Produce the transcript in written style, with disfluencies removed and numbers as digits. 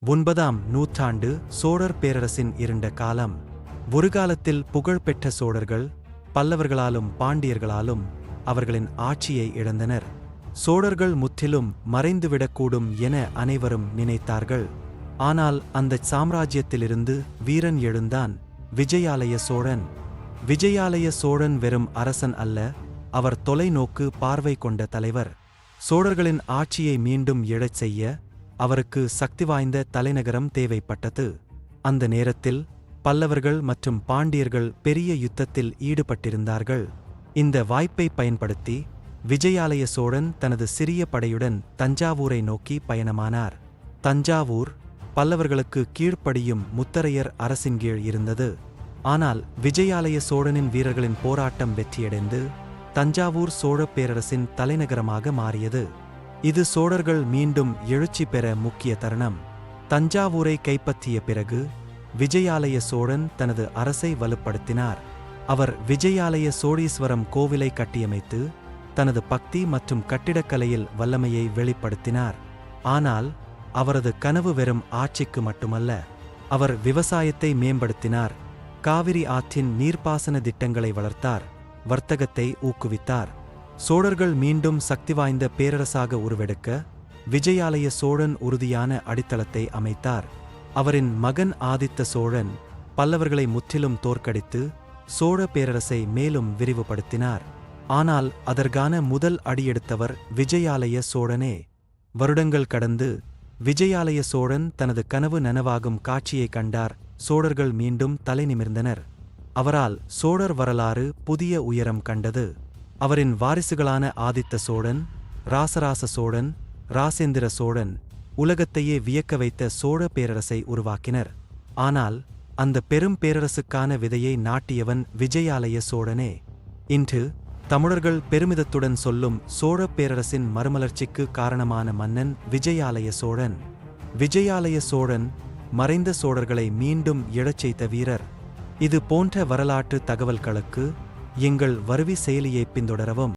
9ஆம் நூற்றாண்டு சோழர் பேரரசின் இருண்ட காலம். ஒரு காலத்தில் புகழ்பெற்ற சோழர்கள் பல்லவர்களாலும் பாண்டியர்களாலும் அவர்களின் ஆட்சியை இழந்தனர். சோழர்கள் முற்றிலும் மறைந்துவிடக்கூடும் என அனைவரும் நினைத்தார்கள். ஆனால் அந்தச் சாம்ராஜ்யத்திலிருந்து வீரன் எழுந்தான், விஜயாலய சோழன். விஜயாலய சோழன் வெறும் அரசன் அல்ல, அவர் தொலைநோக்கு பார்வை கொண்ட தலைவர். சோழர்களின் ஆட்சியை மீண்டும் எழச் செய்ய அவருக்கு சக்தி வாய்ந்த தலைநகரம் தேவைப்பட்டது. அந்த நேரத்தில் பல்லவர்கள் மற்றும் பாண்டியர்கள் பெரிய யுத்தத்தில் ஈடுபட்டிருந்தார்கள். இந்த வாய்ப்பை பயன்படுத்தி விஜயாலய சோழன் தனது சிறிய படையுடன் தஞ்சாவூரை நோக்கி பயணமானார். தஞ்சாவூர் பல்லவர்களுக்கு கீழ்ப்படியும் முத்தரையர் அரசின் கீழ் இருந்தது. ஆனால் விஜயாலய சோழனின் வீரர்களின் போராட்டம் வெற்றியடைந்து தஞ்சாவூர் சோழப் பேரரசின் தலைநகரமாக மாறியது. இது சோழர்கள் மீண்டும் எழுச்சி பெற முக்கிய தருணம். தஞ்சாவூரை கைப்பற்றிய பிறகு விஜயாலய சோழன் தனது அரசை வலுப்படுத்தினார். அவர் விஜயாலய சோழீஸ்வரம் கோவிலை கட்டியமைத்து தனது பக்தி மற்றும் கட்டிடக்கலையில் வல்லமையை வெளிப்படுத்தினார். ஆனால் அவரது கனவு வெறும் ஆட்சிக்கு மட்டுமல்ல, அவர் விவசாயத்தை மேம்படுத்தினார், காவிரி ஆற்றின் நீர்ப்பாசன திட்டங்களை வளர்த்தார், வர்த்தகத்தை ஊக்குவித்தார். சோழர்கள் மீண்டும் சக்தி வாய்ந்த பேரரசாக உருவெடுக்க விஜயாலய சோழன் உறுதியான அடித்தளத்தை அமைத்தார். அவரின் மகன் ஆதித்த சோழன் பல்லவர்களை முற்றிலும் தோற்கடித்து சோழ பேரரசை மேலும் விரிவுபடுத்தினார். ஆனால் அதற்கான முதல் அடியெடுத்தவர் விஜயாலய சோழனே. வருடங்கள் கடந்து விஜயாலய சோழன் தனது கனவு நனவாகும் காட்சியை கண்டார். சோழர்கள் மீண்டும் தலைநிமிர்ந்தனர். அவரால் சோழர் வரலாறு புதிய உயரம் கண்டது. அவரின் வாரிசுகளான ஆதித்த சோழன், ராசராச சோழன், ராசேந்திர சோழன் உலகத்தையே வியக்க வைத்த சோழ பேரரசை உருவாக்கினர். ஆனால் அந்த பெரும் பேரரசுக்கான விதையை நாட்டியவன் விஜயாலய சோழனே. இன்று தமிழர்கள் பெருமிதத்துடன் சொல்லும் சோழப் பேரரசின் மறுமலர்ச்சிக்கு காரணமான மன்னன் விஜயாலய சோழன். விஜயாலய சோழன் மறைந்த சோழர்களை மீண்டும் எழச் செய்த வீரர். இது போன்ற வரலாற்று தகவல்களுக்கு எங்கள் வருவி செயலியை பின்தொடரவும்.